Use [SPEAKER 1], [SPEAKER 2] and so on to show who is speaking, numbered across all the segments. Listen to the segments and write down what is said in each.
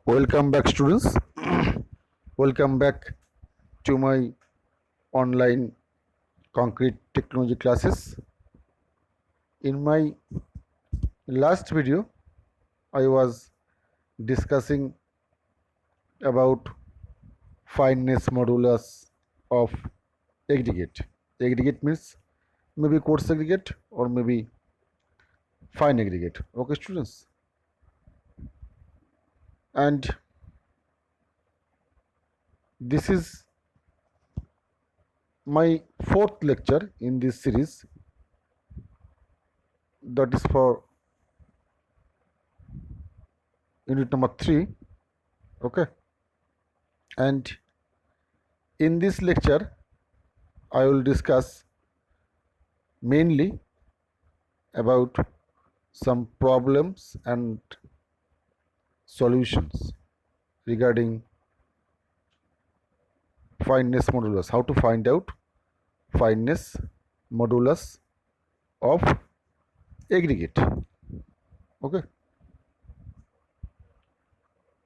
[SPEAKER 1] Welcome back, students. Welcome back to my online concrete technology classes. In my last video, I was discussing about fineness modulus of aggregate. Aggregate means maybe coarse aggregate or maybe fine aggregate. Okay, students. And this is my fourth lecture in this series, that is for unit number 3. Okay, and in this lecture I will discuss mainly about some problems and solutions regarding fineness modulus, how to find out fineness modulus of aggregate. Okay,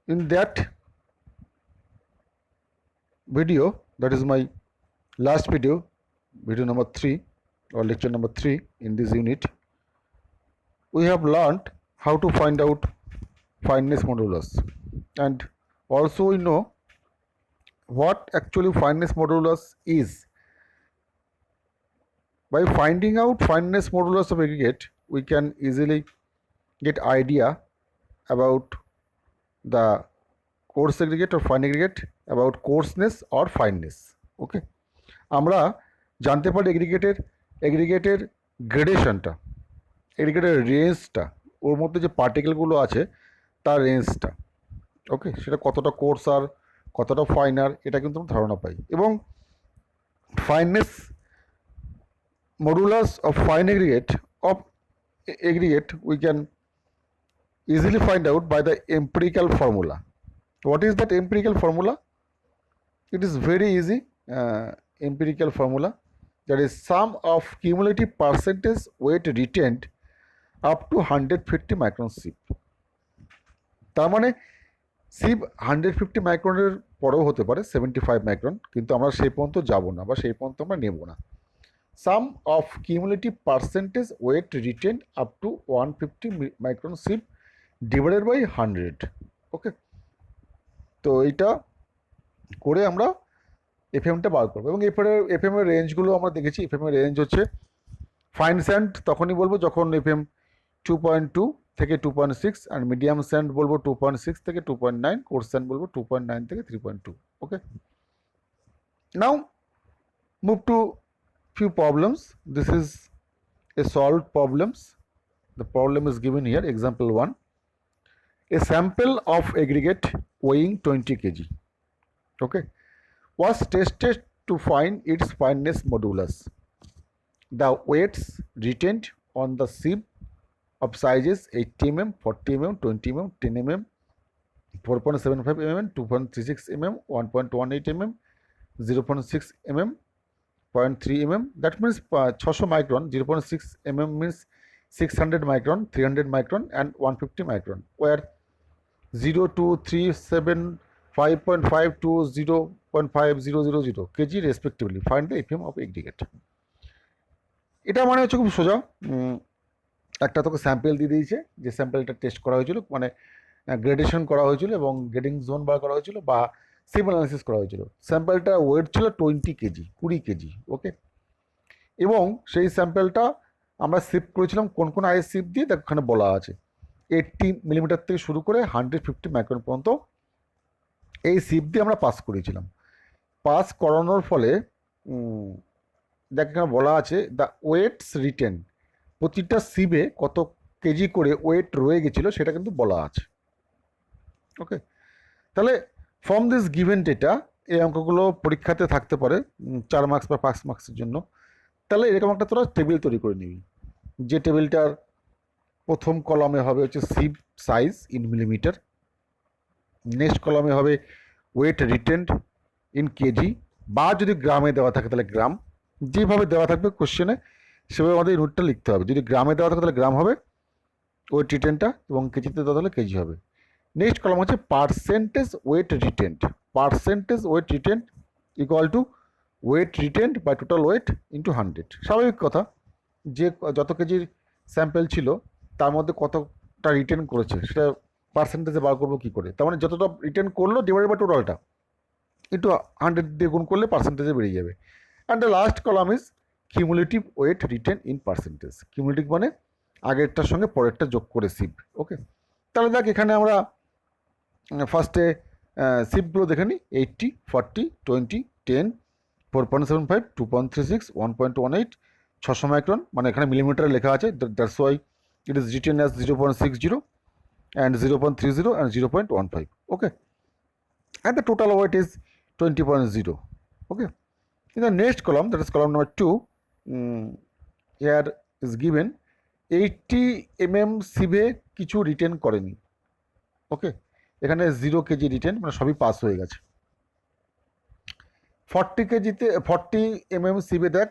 [SPEAKER 1] in that video, that is my last video, video number 3 or lecture number 3 in this unit, we have learned how to find out fineness modulus, and also we know what actually fineness modulus is. By finding out fineness modulus of aggregate, we can easily get idea about the coarse aggregate or fine aggregate, about coarseness or fineness. Okay, আমরা জানতে পারি এগ্রিগেটের গ্রেডেশনটা, এগ্রিগেটের রেঞ্জটা, ওর মধ্যে যে পার্টিকেলগুলো আছে তার রেঞ্জটা। ওকে, সেটা কতটা কোর্স আর কতটা ফাইনার, এটা কিন্তু আমরা ধারণা পাই। এবং fineness modulus of fine aggregate we can easily find out by the empirical formula. What is that empirical formula? It is very easy. Empirical formula, that is sum of cumulative percentage weight retained up to 150 micron SIP. তার মানে SIP 150 মাইক্রনের পরেও হতে পারে 75 micron, কিন্তু আমরা সেই পর্যন্ত যাব না বা সেই পর্যন্ত আমরা নেব না। Sum of cumulative percentage weight retained up to 150 micron SIP divided by 100. ওকে, তো এইটা করে আমরা এফএমটা বার করবো। এবং এফএম এর রেঞ্জগুলো আমরা দেখেছি। এফএম এর রেঞ্জ হচ্ছে ফাইন স্যান্ড তখনই বলবো যখন এফএম 2.2 থেকে 2.6, অ্যান্ড মিডিয়াম স্যান্ড বলবো 2.6 থেকে 2.9, কোর্স স্যান্ড বলবো 2.9 থেকে 3.2. Okay, now move to few problems. This is a solved problems. The problem is given here. Example 1. A sample of aggregate weighing 20 kg, okay, was tested to find its fineness modulus. The weights retained on the SIP of sizes 80 mm, 40 mm, 20 mm, 10 mm, 4.75 mm, 2.36 mm, 1.18 mm, 0.6 mm, 0.3 mm, that means 600 micron, 0.6 mm means 600 micron, 300 micron and 150 micron, where 0, 2, 3, 7, 5.5 to 0.5000 kg respectively. Find the FM of aggregate. এটা মানে হচ্ছে খুব সোজা, একটা তোকে sample দিয়ে দিয়েছে, যে স্যাম্পেলটা টেস্ট করা হয়েছিল, মানে গ্রেডেশন করা হয়েছিল এবং গ্রেডিং জোন বার করা হয়েছিল বা সিপ অ্যানালিসিস করা হয়েছিল। স্যাম্পেলটা ওয়েট ছিল 20 কেজি, 20 কেজি। ওকে, এবং সেই স্যাম্পেলটা আমরা শিফট করেছিলাম কোন কোন আইএস শিফট দিয়ে, ওখানে বলা আছে 80 মিলিমিটার থেকে শুরু করে 150 মাইক্রন পর্যন্ত এই শিফট দিয়ে আমরা পাস করেছিলাম। পাস করানোর ফলে দেখ এখানে বলা আছে দ্য ওয়েটস রিটেন, প্রতিটা শিপে কত কেজি করে ওয়েট রয়ে গেছিলো সেটা কিন্তু বলা আছে। ওকে, তাহলে ফ্রম দিস গিভেন ডেটা, এই অঙ্কগুলো পরীক্ষাতে থাকতে পারে 4 মার্কস বা 5 মার্কসের জন্য। তাহলে এরকম একটা তোরা টেবিল তৈরি করে নিবি, যে টেবিলটার প্রথম কলামে হবে হচ্ছে sheep size in millimetre, next কলামে হবে ওয়েট রিটেন্ড ইন কেজি, বা যদি গ্রামে দেওয়া থাকে তাহলে গ্রাম, যেভাবে দেওয়া থাকবে কোশ্চেনে সেভাবে আমাদের ইউনিটটা লিখতে হবে। যদি গ্রামে দেওয়া থাকে তাহলে গ্রাম হবে ওয়েট রিটেনটা, এবং কেজিতে দেওয়া হলে কেজি হবে। নেক্সট কলাম হচ্ছে percentage weight retained. Percentage weight retained equal to weight retained by total weight into 100। স্বাভাবিক কথা, যে যত কেজির স্যাম্পেল ছিল তার মধ্যে কতটা রিটেন করেছে সেটা পার্সেন্টেজে বার করবো কী করে। তার মানে যতটা রিটেন করলো ডিভাইডেড বাই টোটালটা ইন্টু 100 দিয়ে গুণ করলে পার্সেন্টেজে বেরিয়ে যাবে। And the last column is cumulative weight written in percentage. Cumulative মানে আগেরটার সঙ্গে পরেরটা যোগ করে সিপ। ওকে, তাহলে দেখ এখানে আমরা ফার্স্টে সিপগুলো দেখে নিই। 80, 40, 20, 10, 4.75, 2.36, 1.18, 600 মাইক্রন, মানে এখানে মিলিমিটারে লেখা আছে, that's why it is written as 0.60 and 0.30 and 0.15. Okay, and the total weight is 20.0. Okay, in the next column, that is column number 2, here is given 80 mm সিবে কিছু রিটেন করেনি। ওকে, এখানে 0 কেজি রিটেন, মানে সবই pass হয়ে গেছে। 40 কেজিতে 40 mm সিবে দেখ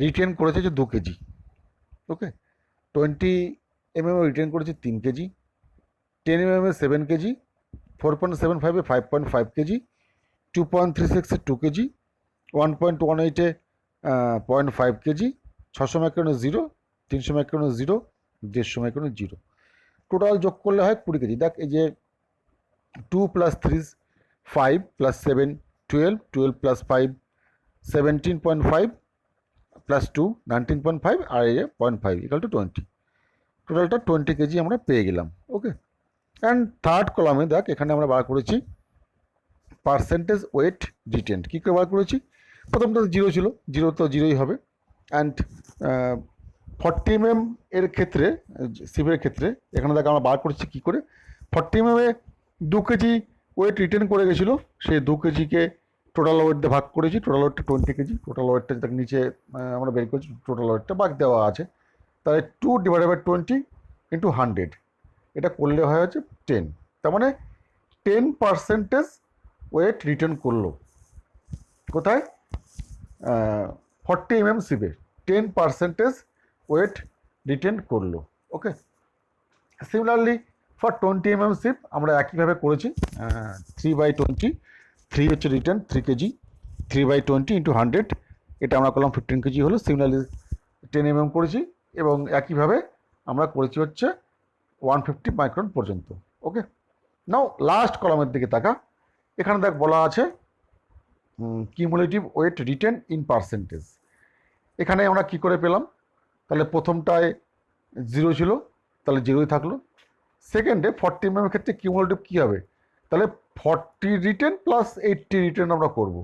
[SPEAKER 1] written করেছে যে 2 কেজি। ওকে, 20 mm রিটেন করেছে 3 KG, 10 mm 7 KG, 4.75 5.5 KG, 2.36 2 KG, 1.18 0.5 KG, 600 মাইক্রনের 0, 300 মাইক্রনের 0, 150 মাইক্রনের 0। Total যোগ করলে হয় 20 কেজি। দেখ এই যে 2 + 3 5 + 7 12, 12 + 5 17.5 + 2 19.5 আর এই যে 0.5 = 20। টোটালটা 20 কেজি আমরা পেয়ে গেলাম। ওকে, অ্যান্ড থার্ড কলামে দেখ এখানে আমরা বার করেছি পার্সেন্টেজ ওয়েট রিটেন্ড। কী করে বার করেছি? প্রথমটা 0 ছিল, 0 তো 0ই হবে। অ্যান্ড 40 mm এর ক্ষেত্রে, সিভের ক্ষেত্রে এখানে দেখ আমরা বার করেছি কী করে। 40 mm 2 কেজি ওয়েট রিটেন করে গেছিলো, সেই 2 কেজিকে টোটাল ওয়েট দিয়ে ভাগ করেছি। টোটাল ওয়েটটা 20 কেজি। টোটাল ওয়েটটা দেখ নিচে আমরা বের করেছি, টোটাল ওয়েটটা ভাগ দেওয়া আছে। তাহলে 2 / 20 × 100, এটা করলে হয় হচ্ছে 10। তার মানে 10% ওয়েট রিটার্ন করলো। কোথায়? 40 mm সিবে 10% ওয়েট রিটার্ন করলো। ওকে, সিমিলারলি ফর 20 mm সিপ আমরা একইভাবে করেছি। 3/20, 3 হচ্ছে রিটার্ন 3 কেজি, 3/20 × 100, এটা আমরা করলাম 15 কেজি হলো। সিমিলারলি 10 mm করেছি এবং একইভাবে আমরা করেছি হচ্ছে 150 মাইক্রন পর্যন্ত। ওকে, নাও লাস্ট কলামের দিকে তাকা। এখানে দেখ বলা আছে cumulative weight written in percentage. এখানে আমরা কি করে পেলাম? তাহলে প্রথমটায় 0 ছিল, তাহলে 0ই থাকলো। সেকেন্ডে 40 mm এর ক্ষেত্রে কিউমুলেটিভ কী হবে? তাহলে 40 রিটেন প্লাস 80 রিটেন আমরা করব।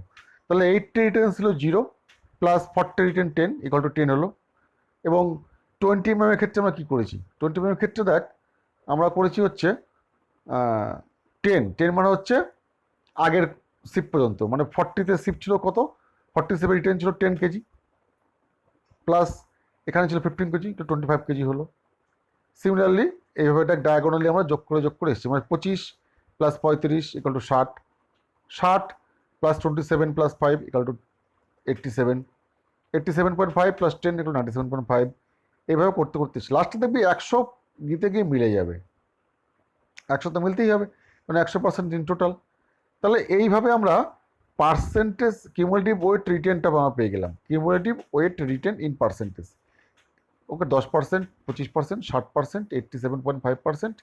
[SPEAKER 1] তাহলে 80 রিটেন ছিল 0 প্লাস 40 রিটেন 10 = 10 হলো। এবং 20 mm এর ক্ষেত্রে আমরা কী করেছি? 20 mm এর ক্ষেত্রে দেখ আমরা করেছি হচ্ছে 10 মানে হচ্ছে আগের শিফট পর্যন্ত, মানে 40তে শিফট ছিল কত? 47 রিটেন ছিল 10 কেজি, প্লাস এখানে ছিল 15 কেজি, তো 25 কেজি হলো। সিমিলারলি এইভাবে এটা ডায়াগোনালি আমরা যোগ করে এসেছি, মানে 25 + 35 = 60, 60 + 27 + 5 = 87, 87.5 + 10 = 97.5। এইভাবে করতে লাস্টে দেখবি 100 দিতে গিয়ে মিলে যাবে। 100 তো মিলতেই হবে, মানে 100% ইন টোটাল। তাহলে এইভাবে আমরা পার্সেন্টেজ কিউমুলেটিভ ওয়েট রিটেনটা আমরা পেয়ে গেলাম। Cumulative weight written in percentage. Okay, 10%, 25%, 60%, 87.5%,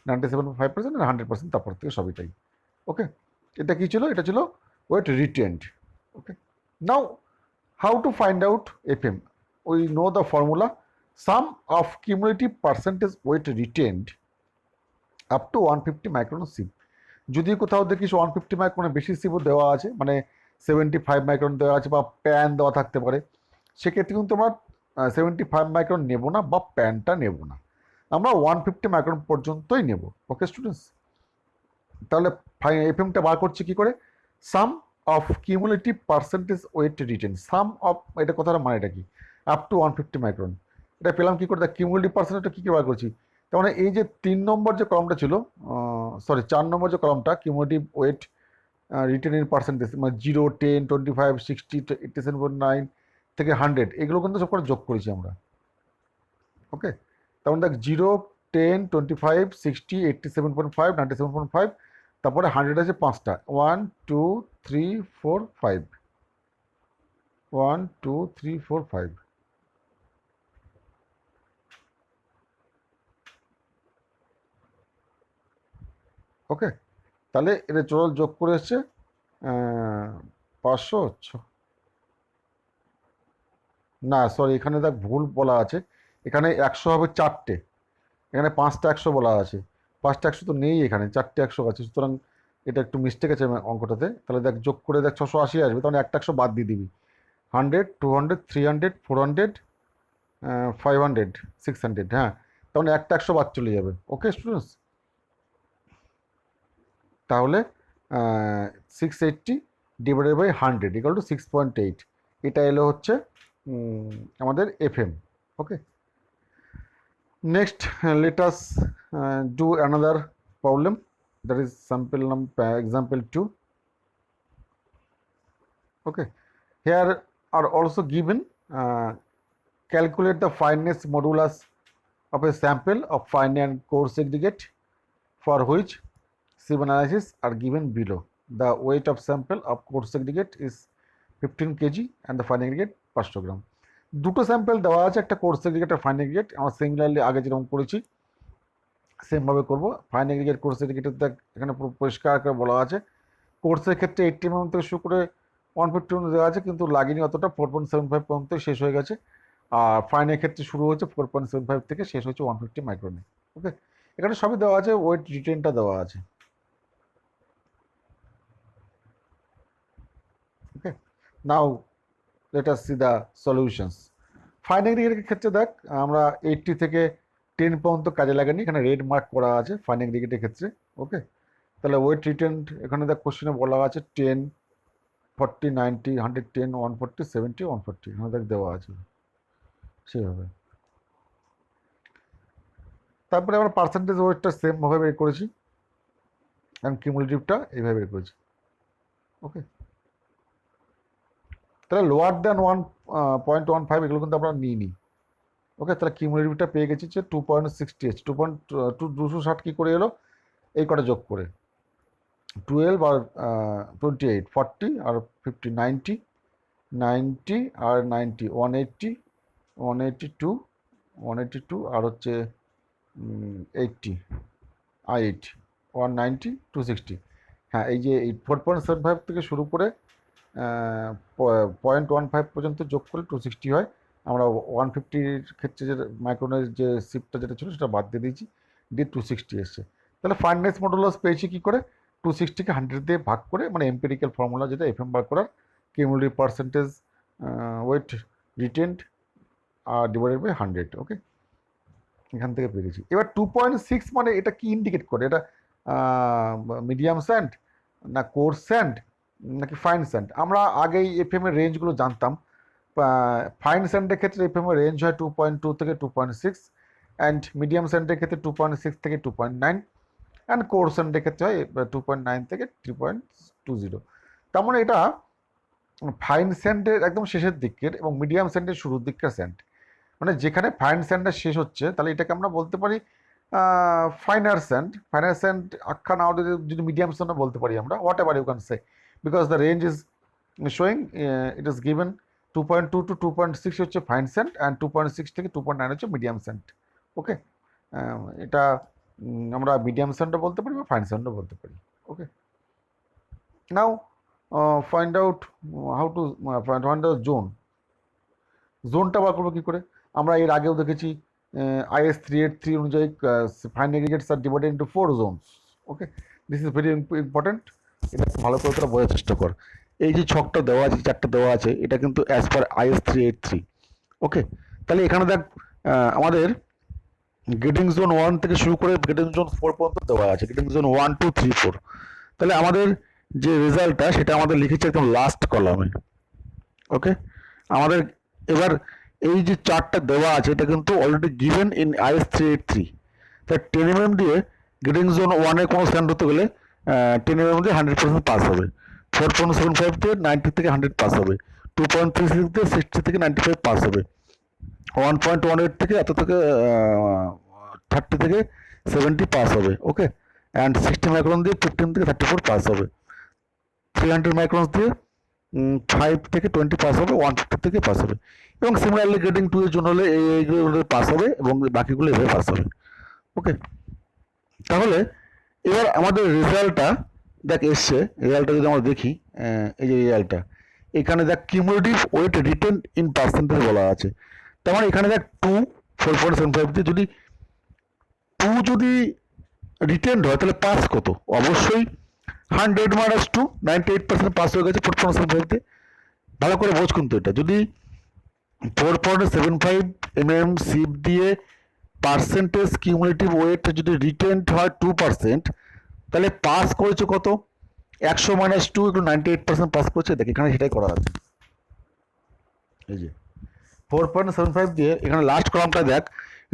[SPEAKER 1] 97.5% আর 100%, তারপর থেকে সবইটাই। ওকে, এটা কী ছিল? এটা ছিল weight retained. Okay, now how to find out FM? We know the formula sum of cumulative percentage weight retained up to 150 micron sieve. যদি কোথাও দেখিস 150 মাইক্রনের বেশি সিপও দেওয়া আছে, মানে 75 মাইক্রন দেওয়া আছে বা প্যান দেওয়া থাকতে পারে, সেক্ষেত্রে কিন্তু আমরা 75 মাইক্রন নেব না বা প্যানটা নেব না, আমরা 150 মাইক্রন পর্যন্তই নেব। ওকে স্টুডেন্টস, তাহলে এফএমটা বার করছি কী করে? Sum of cumulative percentage weight retained. Sum of, এটা কথাটা মানেটা কি? Up to 150 micron. এটা পেলাম কী করে? কিউমুলেটিভ পার্সেন্টেজটা কী বার করছি? তার মানে এই যে 3 নম্বর যে কলমটা ছিল, 4 নম্বর যে কলমটা cumulative weight written in percentage, মানে 0, 10, 25, 60, 87.9 থেকে 100, এগুলো কিন্তু সব করে যোগ করেছি আমরা। ওকে, তেমন দেখ 0 10, 25, 60, 87.5, 97.5, তারপরে 100 আছে 5টা, 1 2 3 4 5, 1 2 3 4 5। ওকে, তাহলে এটা টোটাল যোগ করে এসছে 500। না সরি, এখানে দেখ ভুল বলা আছে, এখানে 100 হবে 4টে, এখানে 5টা 100 বলা আছে, 5টা 100 তো নেই, এখানে 4টে 100 আছে, সুতরাং এটা একটু মিস্টেক আছে অঙ্কটাতে। তাহলে দেখ যোগ করে দেখ 680 আসবে, তখন একটা 100 বাদ দিয়ে দিবি, 100, 200, 300, 400, 500, 600, হ্যাঁ, তখন একটা 100 বাদ চলে যাবে। ওকে স্টুডেন্টস, তাহলে 680 ডিভাইডেড বাই 100 ইকুয়াল টু 6.8, এটা এলো হচ্ছে আমাদের FM. Okay, next let us do another problem, that is sample number example 2. Okay, here are also given calculate the fineness modulus of a sample of fine and coarse aggregate for which sieve analysis are given below. The weight of sample of coarse aggregate is 15 kg and the fine aggregate 500 gram. দুটো sample দেওয়া আছে, একটা course aggregate আর fine aggregate. আমরা similarly আগে যেরকম করেছি সেমভাবে করব। ফাইন এগ্রিগেট কোর্স এগ্রিগেটের এখানে পুরো পরিষ্কার করে বলা আছে। কোর্সের ক্ষেত্রে 80 mm থেকে শুরু করে 150 mm দেওয়া আছে, কিন্তু লাগেনি অতটা, 4.75 পর্যন্ত শেষ হয়ে গেছে। আর ফাইনের ক্ষেত্রে শুরু হচ্ছে 4.75 থেকে শেষ হচ্ছে 150 মাইক্রনে। ওকে, এখানে সবই দেওয়া আছে, ওয়েট রিটেনটা দেওয়া আছে। Okay, now let us see the solutions. Fine এগ্রিগেটের ক্ষেত্রে দেখ আমরা 80 থেকে 10 পর্যন্ত কাজে লাগানি, এখানে রেড মার্ক করা আছে ফাইন এগ্রিগেটের ক্ষেত্রে। ওকে, তাহলে ওয়েট রিটেন্ড এখানে দেখ কোশ্চেনে বলা আছে 10, 40, 90, 110, 140, 70, 140, এখানে দেখ দেওয়া আছে সেভাবে। তারপরে আমরা পার্সেন্টেজ ওয়েটটা সেমভাবে বের করেছি, এবং কিউমুলেটিভটা এইভাবে বের করেছি। ওকে, তাহলে লোয়ার দ্যান 1.15 এগুলো কিন্তু আমরা নিই। ওকে, তাহলে কিউমুলেটিভটা পেয়ে গেছি যে 2.60, 260 কী করে এলো, এই কটা যোগ করে 12 আর 28, 40 আর 50, 90, 90 আর 90, 180, 182, 182 আর হচ্ছে 80, 190, 260। হ্যাঁ, এই যে 4.75 থেকে শুরু করে 0.15 পর্যন্ত যোগ করে 260 হয়। আমরা 150-র ক্ষেত্রে যে মাইক্রোনের যে শিফটটা যেটা ছিল সেটা বাদ দিয়ে দিয়েছি, দিয়ে 260 এসছে। তাহলে ফাইননেস মডুলাস পেয়েছি কী করে, 260কে 100 দিয়ে ভাগ করে, মানে এম্পিরিক্যাল ফর্মুলা যেটা এফএম বার করার, কিউমুলেটিভ পার্সেন্টেজ ওয়েট রিটেন্ড আর ডিভাইডেড বাই 100। ওকে, এখান থেকে পেয়েছি। এবার 2.6 মানে এটা কি ইন্ডিকেট করে, এটা মিডিয়াম স্যান্ড না কোর্স স্যান্ড নাকি ফাইন স্যান্ড? আমরা আগেই এফএম এর রেঞ্জগুলো জানতাম। ফাইন স্যান্ডের ক্ষেত্রে এফএম এর রেঞ্জ হয় 2.2 থেকে 2.6, অ্যান্ড মিডিয়াম স্যান্ডের ক্ষেত্রে 2.6 থেকে 2.9, অ্যান্ড কোর্স স্যান্ডের ক্ষেত্রে হয় 2.9 থেকে 3.20। তার মানে এটা ফাইন স্যান্ডের একদম শেষের দিকের এবং মিডিয়াম স্যান্ডের শুরুর দিককার স্যান্ড, মানে যেখানে ফাইন স্যান্ডটা শেষ হচ্ছে, তাহলে এটাকে আমরা বলতে পারি ফাইনার স্যান্ড। ফাইনার স্যান্ড আখ্যা নাও যদি মিডিয়াম স্যান্ডও বলতে পারি আমরা, whatever you can say, because the range is showing it is given 2.2 to 2.6 হচ্ছে ফাইন স্যান্ড, অ্যান্ড 2.6 থেকে 2.9 হচ্ছে মিডিয়াম স্যান্ড। ওকে, এটা আমরা মিডিয়াম স্যান্ডও বলতে পারি বা ফাইন স্যান্ডও বলতে পারি। Okay, now find out how to find out zone. জোনটা বার করবো কী করে? আমরা এর আগেও দেখেছি IS 383 অনুযায়ী fine aggregates are divided into 4 zones. Okay, this is very important, এটা ভালো করে তোরা বোঝার চেষ্টা কর। এই যে ছকটা দেওয়া আছে, চারটা দেওয়া আছে, এটা কিন্তু অ্যাজ পার IS 383। ওকে, তাহলে এখানে দেখ আমাদের গেটিং জোন 1 থেকে শুরু করে গেটিং জোন 4 পর্যন্ত দেওয়া আছে, গেটিং জোন 1, 2, 3, 4। তাহলে আমাদের যে রেজাল্টটা সেটা আমাদের লিখেছে একদম লাস্ট কলামে। ওকে, আমাদের এবার এই যে চারটা দেওয়া আছে এটা কিন্তু অলরেডি গিভেন ইন IS 383। তাই 10 mm দিয়ে গেটিং জোন 1-এ কোনো স্ট্যান্ড হতে গেলে 10 mm দিয়ে 100% পাস হবে, 4.75 দিয়ে 90 থেকে 100 পাস হবে, 2.36 দিয়ে 60 থেকে 95 পাস হবে, 1.18 থেকে এত থেকে 30 থেকে 70 পাস হবে, ওকে। অ্যান্ড 60 মাইক্রন দিয়ে 15 থেকে 34 পাস হবে। 300 মাইক্রনস দিয়ে 5 থেকে 20 পাস হবে, 150 থেকে পাস হবে। এবং সিমিলারলি গ্রেডিং 2 এর জন্য হলে এইগুলো পাস হবে এবং বাকিগুলো এভাবে পাস হবে, ওকে। তাহলে এবার আমাদের রেজাল্টটা দেখ এসছে, রেজাল্টটা যদি আমরা দেখি, এই যে রেজাল্টটা এখানে দেখ cumulative weight written in percentage বলা আছে। তার মানে এখানে দেখ 4.75 দিয়ে যদি 2 যদি রিটেন্ড হয় তাহলে পাস কত? অবশ্যই 100 মাইনাস 2, 98% পাস হয়ে গেছে 4.75 দিয়ে। ভালো করে বোঝ কিন্তু এটা, যদি 4.75 সিপ দিয়ে পার্সেন্টেজ কিউমুলেটিভ ওয়েট যদি রিটেন্ড হয় 2%, তাহলে পাস করেছে কত? 100 মাইনাস 2 একটু 98% পাস করেছে। দেখ এখানে সেটাই করা আছে, এই যে 4.75 দিয়ে এখানে লাস্ট কলামটা দেখ,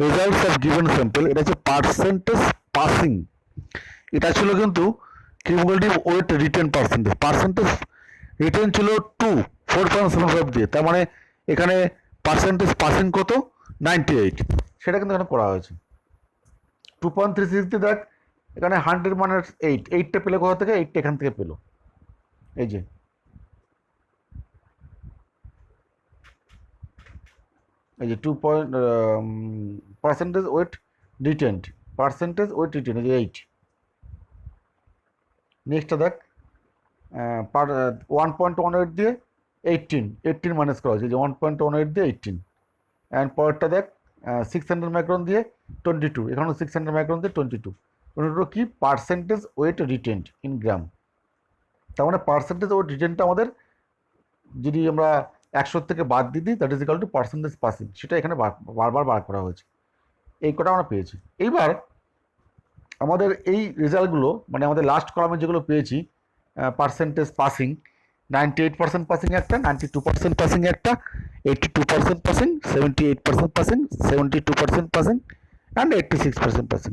[SPEAKER 1] রেজাল্টস অফ গিভেন স্যাম্পল, এটা হচ্ছে পার্সেন্টেজ পাসিং। এটা ছিল কিন্তু cumulative weight retain percentage retain ছিল 2, 4.75 দিয়ে। তার মানে এখানে পার্সেন্টেজ পাসিং কত? 98, সেটা কিন্তু এখানে করা হয়েছে। 2.36 দিয়ে দেখ এখানে 100 মাইনাস 8, 8টা পেলে কোথা থেকে? 8টা এখান থেকে পেলো, এই যে এই যে 2 পার্সেন্টেজ ওয়েট রিটেন্ড, এই যে 8। নেক্সটটা দেখ 1.18 দিয়ে 18 মাইনাস করা হয়েছে, যে 1.18 দিয়ে 18। অ্যান্ড পরেরটা দেখ 600 মাইক্রন দিয়ে 22, এখানেও 600 মাইক্রন দিয়ে 22 কি? পার্সেন্টেজ ওয়েট রিটেন্ড ইন গ্রাম। তার মানে পার্সেন্টেজ ওয়েট রিটেন্ডটা আমাদের যদি আমরা 100 থেকে বাদ দিয়ে দিই, that is equal to percentage passing, সেটা এখানে বারবার বার করা হয়েছে। এই কটা আমরা পেয়েছি। এইবার আমাদের এই রেজাল্টগুলো, মানে আমাদের লাস্ট কলামে যেগুলো পেয়েছি, পার্সেন্টেজ পাসিং 98% পাসিং একটা, 92% পাসিং একটা, 82% passing, 78% passing, 72% passing and 86% passing.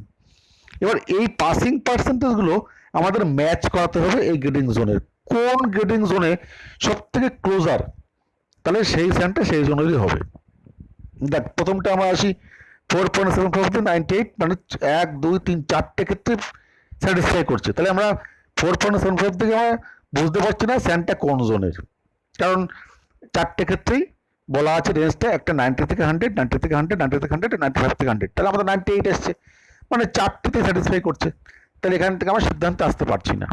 [SPEAKER 1] এবার এই পাসিং পার্সেন্টেজগুলো আমাদের ম্যাচ করাতে হবে এই গ্রেডিং জোনের। কোন গ্রেডিং জোনে সব থেকে ক্লোজার, তাহলে সেই স্যানটা সেই জোনেরই হবে। দেখ প্রথমটা আমরা আসি 4.75 98, মানে 1 2 3 4টে ক্ষেত্রে স্যাটিসফাই করছে। তাহলে আমরা 4.75 থেকে আমরা বুঝতে পারছি না স্যানটা কোন জোনের, কারণ 4টে ক্ষেত্রেই বলা আছে রেঞ্জটা, একটা 90 থেকে 100, 90 থেকে 100, 90 থেকে 100, 95 থেকে 100। তাহলে আমাদের 98 এসছে, মানে 4টেতে স্যাটিসফাই করছে। তাহলে এখান থেকে আমরা সিদ্ধান্তে আসতে পারছি না।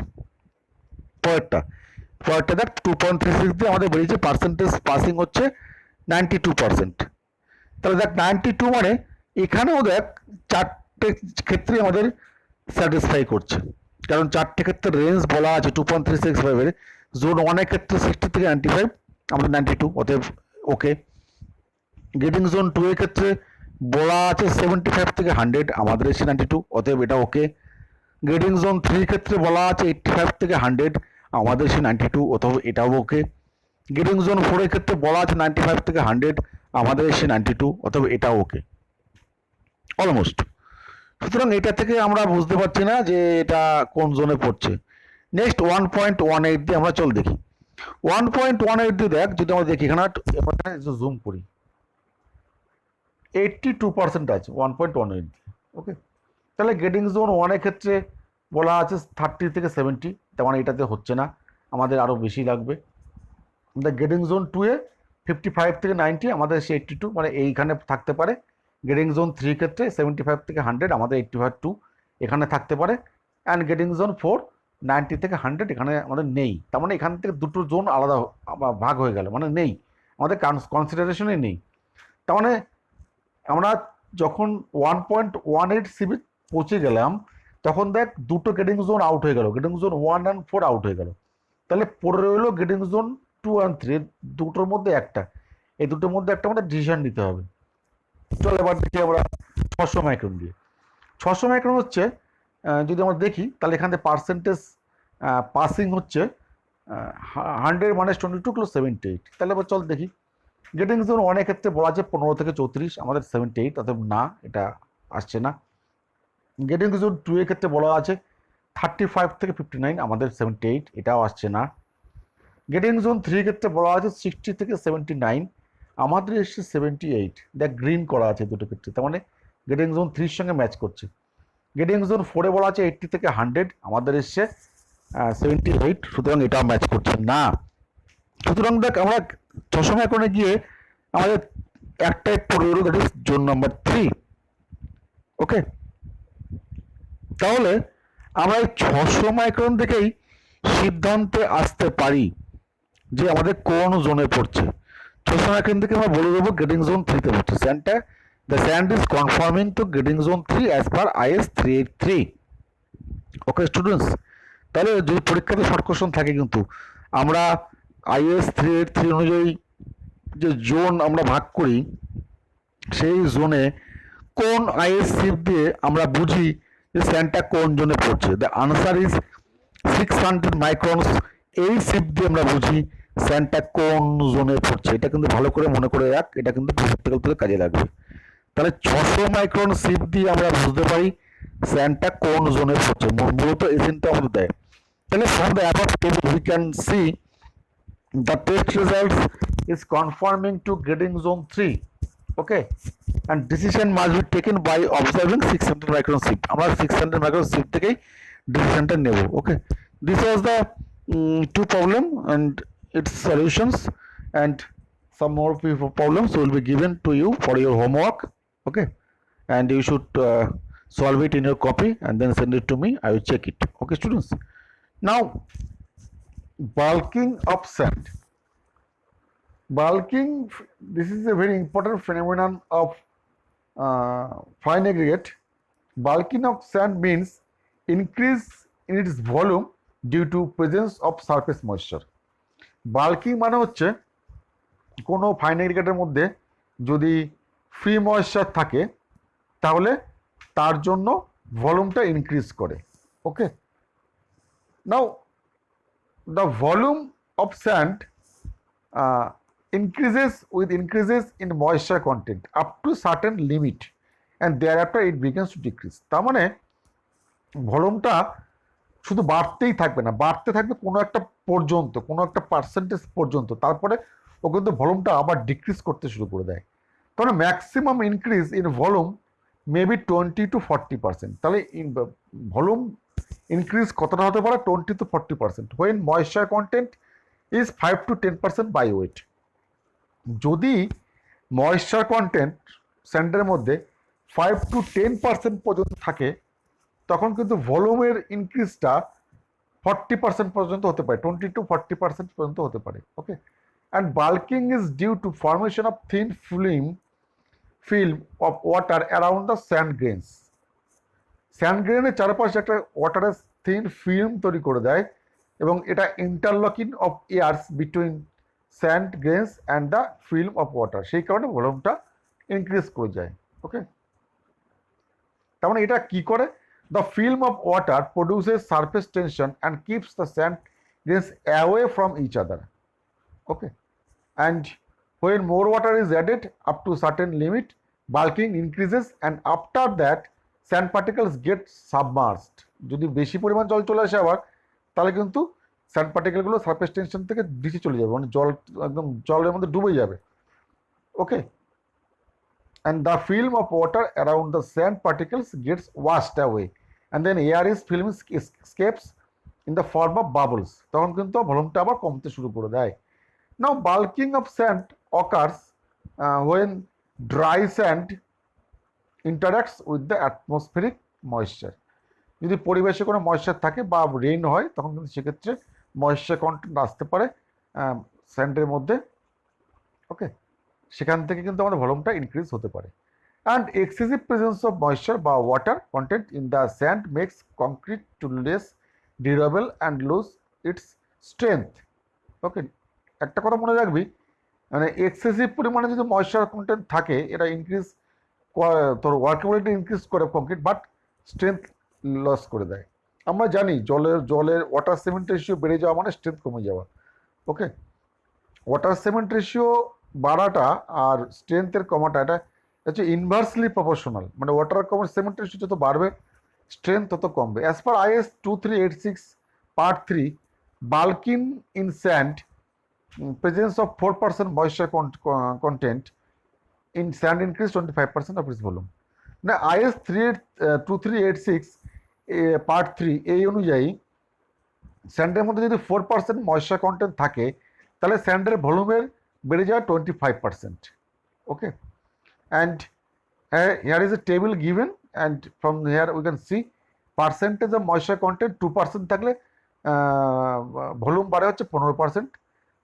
[SPEAKER 1] পরেরটা দেখ 2.36 দিয়ে আমাদের বেরিয়েছে পার্সেন্টেজ পাসিং হচ্ছে 92%। তাহলে দেখ 92 মানে এখানেও দেখ 4টে ক্ষেত্রে আমাদের স্যাটিসফাই করছে, কারণ 4টে ক্ষেত্রে রেঞ্জ বলা আছে 2.365 এর। জোন 1 এর ক্ষেত্রে 60 থেকে 95, আমাদের 92, অতএব ওকে। গ্রেডিং জোন 2 এর ক্ষেত্রে বলা আছে 75 থেকে 100, আমাদের এসে 92, অতএব এটা ওকে। গ্রেডিং জোন 3 এর ক্ষেত্রে বলা আছে 85 থেকে 100, আমাদের এসে 92, অতএব এটাও ওকে। গ্রেডিং জোন 4 এর ক্ষেত্রে বলা আছে 95 থেকে 100, আমাদের এসে 92, অতএব এটাও ওকে, অলমোস্ট। সুতরাং এটা থেকে আমরা বুঝতে পারছি না যে এটা কোন জোনে পড়ছে। নেক্সট 1.18 দিয়ে আমরা চল দেখি। 1.18 দিয়ে দেখ, যদি আমরা দেখি এখানে জুম করি, 82% আছে 1.18 দিয়ে, ওকে। তাহলে গ্রেডিং জোন 1 এর ক্ষেত্রে বলা আছে 30 থেকে 70, তার মানে এটাতে হচ্ছে না, আমাদের আরও বেশি লাগবে। গ্রেডিং জোন 2 এ 55 থেকে 90, আমাদের সে 82, মানে এইখানে থাকতে পারে। গ্রেডিং জোন 3 ক্ষেত্রে 75 থেকে 100, আমাদের 85 এখানে থাকতে পারে। অ্যান্ড গ্রেডিং জোন 4 90 থেকে 100 এখানে আমাদের নেই। তার মানে এখান থেকে দুটো জোন আলাদা ভাগ হয়ে গেল, মানে নেই, আমাদের কনসিডারেশনে নেই। তার মানে আমরা যখন 1.18 সিবি পৌঁছে গেলাম, তখন দেখ দুটো গ্রেডিং জোন আউট হয়ে গেল, গ্রেডিং জোন 1 and 4 আউট হয়ে গেল। তাহলে পড়ে রইলো গ্রেডিং জোন 2 and 3, দুটোর মধ্যে একটা, এই দুটোর মধ্যে একটা আমাদের ডিসিশন নিতে হবে। চল এবার দেখি আমরা 600 মাইক্রন দিয়ে। 600 মাইক্রন হচ্ছে, যদি আমরা দেখি তাহলে এখান থেকে পার্সেন্টেজ পাসিং হচ্ছে 100 মাইনাস 22 + 78। তাহলে এবার চল দেখি। গ্রেডিং জোন 1 এর ক্ষেত্রে বলা আছে 15 থেকে 34, আমাদের 78, অতএব না, এটা আসছে না। গ্রেডিং জোন 2 এর ক্ষেত্রে বলা আছে 35 থেকে 59, আমাদের 78, এটাও আসছে না। গ্রেডিং জোন 3 এর ক্ষেত্রে বলা আছে 60 থেকে 79, আমাদের এসছে 78। দেখ গ্রিন করা আছে দুটো ক্ষেত্রে, তার মানে গ্রেডিং জোন 3 সঙ্গে ম্যাচ করছে। গ্রেডিং জোন 4-এ বলা আছে 80 থেকে 100, আমাদের এসছে 78, সুতরাং এটাও ম্যাচ করছে না। সুতরাং দেখ আমরা 600 মাইক্রনে গিয়ে আমাদের একটাই পড়ে রইল, দ্যাট ইজ জোন নাম্বার 3। ওকে, তাহলে আমরা এই 600 মাইক্রন থেকেই সিদ্ধান্তে আসতে পারি যে আমাদের কোন জোনে পড়ছে। 600 মাইক্রন থেকে আমরা বলে দেবো গ্রেডিং জোন 3-তে পড়ছে। The sand is conforming to grading zone 3 as per IS 383। Okay students, তাহলে যদি পরীক্ষাতে শর্ট কোশ্চেন থাকে কিন্তু আমরা IS 383 অনুযায়ী যে জোন আমরা ভাগ করি, সেই জোনে কোন IS শিপ দিয়ে আমরা বুঝি যে স্যান্ডটা কোন জোনে পড়ছে। The answer is 600 মাইক্রনস। এই শিপ দিয়ে আমরা বুঝি স্যান্ডটা কোন জোনে পড়ছে। এটা কিন্তু ভালো করে মনে করে রাখ, এটা কিন্তু প্র্যাকটিক্যাল থেকে কাজে লাগবে। তাহলে 600 মাইক্রন শিপ দিয়ে আমরা বুঝতে পারি স্যান্ডটা কোন জোনে পড়ছে, মূলত এই সিনটা আমাদের দেয়। তাহলে from the above table we can see the test results is conforming to grading zone 3। Okay, and decision must be taken by observing 600 micron shift. আমরা 600 micron shift থেকেই ডিসিশনটা নেব। ওকে, this was the two problem and its solutions, and some more problems will be given to you for your homework. Okay, and you should solve it in your copy and then send it to me. I will check it. Okay students, now bulking of sand. Bulking, this is a very important phenomenon of fine aggregate. Bulking of sand means increase in its volume due to presence of surface moisture. Bulking মানে হচ্ছে কোনো fine এগ্রিগেটের মধ্যে যদি free moisture থাকে তাহলে তার জন্য ভলিউমটা ইনক্রিজ করে। Okay, now the volume of sand increases with increases in moisture content up to certain limit and thereafter it begins to decrease. তার মানে ভলিউমটা শুধু বাড়তেই থাকবে না, বাড়তে থাকবে কোনো একটা পর্যন্ত, কোনো একটা পার্সেন্টেজ পর্যন্ত, তারপরে ও কিন্তু ভলিউমটা আবার ডিক্রিজ করতে শুরু করে দেয়। তাহলে maximum increase in volume may be 20 to 40%। তাহলে ভলিউম ইনক্রিজ কতটা হতে পারে? 20 to 40% when moisture content is 5 to 10% by weight। যদি ময়েশ্চার কন্টেন্ট স্যান্ডের মধ্যে 5 to 10% পর্যন্ত থাকে তখন কিন্তু ভলিউমের ইনক্রিজটা 40% পর্যন্ত হতে পারে, 20 to 40% পর্যন্ত হতে পারে। Okay, and bulking is due to formation of thin film of water around the sand grains. Sand গ্রেনের চারপাশে একটা ওয়াটারের থিন ফিল্ম তৈরি করে দেয় এবং এটা interlocking of airs between sand grains and the film of water, সেই কারণে ভলিউমটা ইনক্রিজ করে যায়। ওকে, তার মানে এটা কি করে? The film of water produces surface tension and keeps the sand grains away from each other. Okay, and when more water is added up to certain limit, bulking increases and after that sand particles get submerged. যদি বেশি পরিমাণ জল চলে আসে আবার তাহলে কিন্তু sand পার্টিকেলগুলো surface tension থেকে নিচে চলে যাবে, মানে জল একদম জলের মধ্যে ডুবে যাবে। ওকে, and the film of water around the sand particles gets washed away and then air is film escapes in the form of bubbles। তখন কিন্তু ভলিউমটা আবার কমতে শুরু করে দেয়। Now bulking of sand occurs when dry sand interacts with the atmospheric moisture। যদি পরিবেশে কোনো ময়েশ্চার থাকে বা রেইন হয় তখন কিন্তু সেক্ষেত্রে ময়েশ্চার কন্টেন্ট আসতে পারে স্যান্ডের মধ্যে। ওকে, সেখান থেকে কিন্তু আমাদের ভলিউমটা ইনক্রিজ হতে পারে। And excessive presence of moisture বা water content in the sand makes concrete to less durable and lose its strength. Okay, একটা কথা মনে রাখবি, মানে এক্সেসিভ পরিমাণে যদি ময়েশ্চার কন্টেন্ট থাকে এটা ইনক্রিজ তোর ওয়ার্কেবিলিটি ইনক্রিজ করে কংক্রিট, বাট স্ট্রেংথ লস করে দেয়। আমরা জানি জলের ওয়াটার সিমেন্ট রেশিও বেড়ে যাওয়া মানে স্ট্রেংথ কমে যাওয়া। ওকে, ওয়াটার সিমেন্ট রেশিও বাড়াটা আর স্ট্রেংথের কমাটা এটা হচ্ছে ইনভার্সলি প্রপোর্শনাল, মানে ওয়াটার সিমেন্ট রেশিও যত বাড়বে স্ট্রেংথ তত কমবে। As per IS 2386 Part 3, bulking in sand, presence of 4% moisture content in sand increase 25% of its volume। না IS 2386 পার্ট 3 এই অনুযায়ী স্যান্ডের মধ্যে যদি 4% ময়েশ্চার কন্টেন্ট থাকে তাহলে স্যান্ডের ভলিউমের বেড়ে যায় 25%. ওকে, and here is a table given, and from here we can see percentage of moisture content. 2% থাকলে ভলিউম বাড়ে হচ্ছে 15%,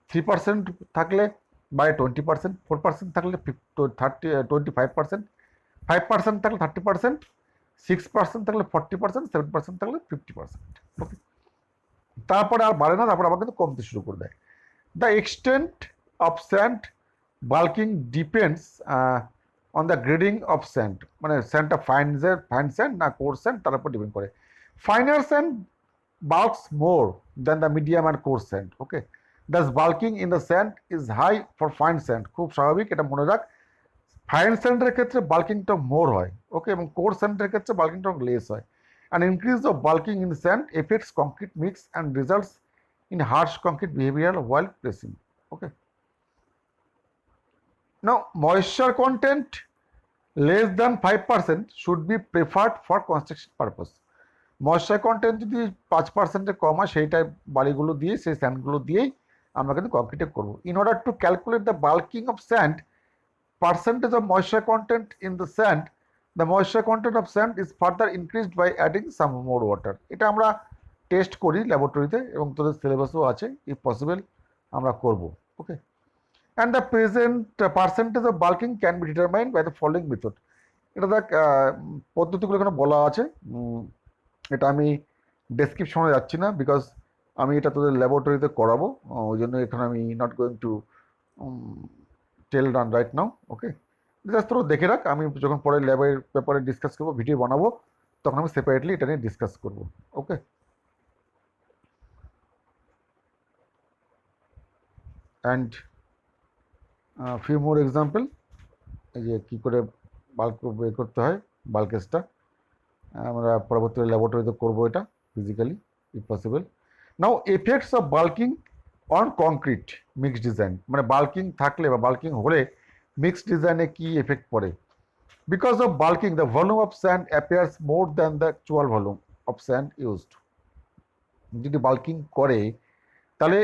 [SPEAKER 1] 3% থাকলে বাড়ে 20%, 4% থাকলে 25%, 5% থাকলে 30%, 6% থাকলে 40%, 7% থাকলে 50%. ওকে, তারপরে আর বাড়ে না, তারপরে আবার কিন্তু কমতে শুরু করে দেয়. The extent of sand bulking depends on the grading of sand, মানে স্যান্ডটা ফাইন স্যান্ড না কোর্স স্যান্ড তার উপর ডিপেন্ড করে. Finer sand bulks more than the medium and coarse sand. Okay, thus bulking in the sand is high for fine sand. খুব স্বাভাবিক, এটা মনে রাখ. ফাইন স্যান্ডের ক্ষেত্রে বাল্কিংটা মোর হয়, ওকে, এবং কোর্স স্যান্ডের ক্ষেত্রে বাল্কিংটা লেস হয়. An increase of bulking in sand affects concrete mix and results in harsh concrete behavior while pressing. Okay, now moisture content less than 5% should be preferred for construction purpose. Moisture content যদি 5%-এর কম হয় সেই type বালিগুলো দিয়ে, সেই স্যান্ডগুলো দিয়েই আমরা কিন্তু কংক্রিটে করবো. In order to calculate the bulking of sand, percentage of moisture content in the sand, the moisture content of sand is further increased by adding some more water. এটা আমরা টেস্ট করি ল্যাবরেটরিতে এবং তোদের সিলেবাসও আছে, ইফ পসিবল আমরা করব. Okay, and the present percentage of bulking can be determined by the following method. এটা দেখ পদ্ধতিগুলো এখানে বলা আছে, এটা আমি ডেসক্রিপশনে যাচ্ছি না, বিকজ আমি এটা তোদের ল্যাবরেটরিতে করাবো, ওই জন্য এখানে আমি not going to tell run right now. Okay, just তোরা দেখে রাখ, আমি যখন পরে ল্যাবের পেপারে ডিসকাস করবো, ভিডিও বানাবো, তখন আমি সেপারেটলি এটা নিয়ে ডিসকাস করবো. ওকে, অ্যান্ড ফিউ মোর এক্সাম্পল, এই যে কী করে বাল্ক বের করতে হয়, বাল্কেসটা আমরা পরবর্তী ল্যাবরেটরিতে করবো এটা physically if possible. Now effects of bulking on concrete mixed design, মানে বাল্কিং থাকলে বা বাল্কিং হলে মিক্সড ডিজাইনে কী এফেক্ট পড়ে. Because of bulking the volume of sand appears more than the actual volume of sand used. যদি bulking করে তাহলে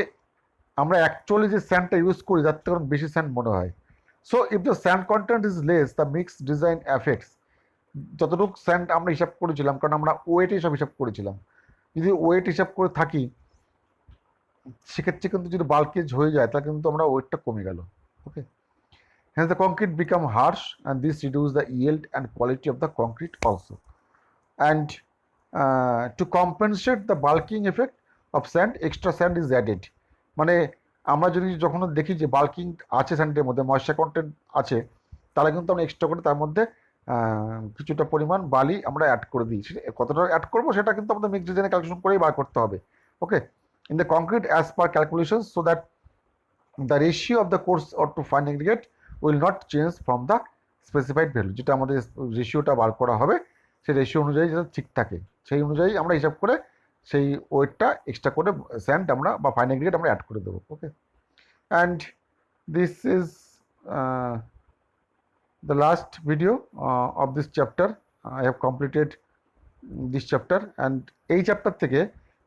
[SPEAKER 1] আমরা অ্যাকচুয়ালি যে স্যান্ডটা ইউজ করি তার থেকে বেশি স্যান্ড মনে হয়. So if the sand content is less the mixed design affects. যতটুকু স্যান্ড আমরা হিসাব করেছিলাম, কারণ আমরা ওয়েট হিসাব করেছিলাম, যদি ওয়েট হিসাব করে থাকি সেক্ষেত্রে কিন্তু যদি বাল্কেজ হয়ে যায় তাহলে কিন্তু আমরা ওয়েটটা কমে গেল. ওকে, hence the concrete become harsh and this reduce the yield and quality of the concrete also. And to compensate the bulking effect of sand, extra sand is added. মানে আমরা যদি যখন দেখি যে বাল্কিং আছে স্যান্ডের মধ্যে, ময়েশ্চার কন্টেন্ট আছে, তাহলে কিন্তু আমরা এক্সট্রা করে তার মধ্যে কিছুটা পরিমাণ বালি আমরা অ্যাড করে দিই. কতটা অ্যাড করবো সেটা কিন্তু আমাদের মিক্সড ডিজাইনে ক্যালকুলেশন করেই বার করতে হবে. ওকে, in the concrete as per calculations so that the ratio of the coarse or to fine aggregate will not change from the specified value. যেটা আমাদের রেশিওটা বার করা হবে সেই রেশিও অনুযায়ী যেটা ঠিক থাকে সেই অনুযায়ী আমরা হিসাব করে সেই ওয়েটটা এক্সট্রা করে স্যান্ড আমরা বা ফাইন অ্যাগ্রিগেট আমরা অ্যাড করে দেবো. Okay, and this is the last video of this chapter. I have completed this chapter, and এই চ্যাপ্টার থেকে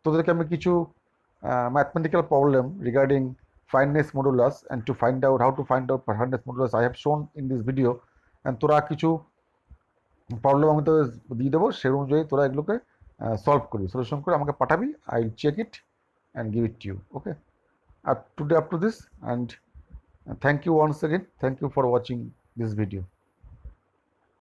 [SPEAKER 1] তোদেরকে আমি কিছু mathematical problem regarding fineness modulus and to find out how to find out fineness modulus I have shown in this video, and তোরা কিছু problem আমি তোদের দিয়ে দেবো, সেই অনুযায়ী তোরা এগুলোকে সলভ করবি, সলিউশন করে আমাকে পাঠাবি. I will check it and give it to you. Okay, up to this, and thank you once again. Thank you for watching this video.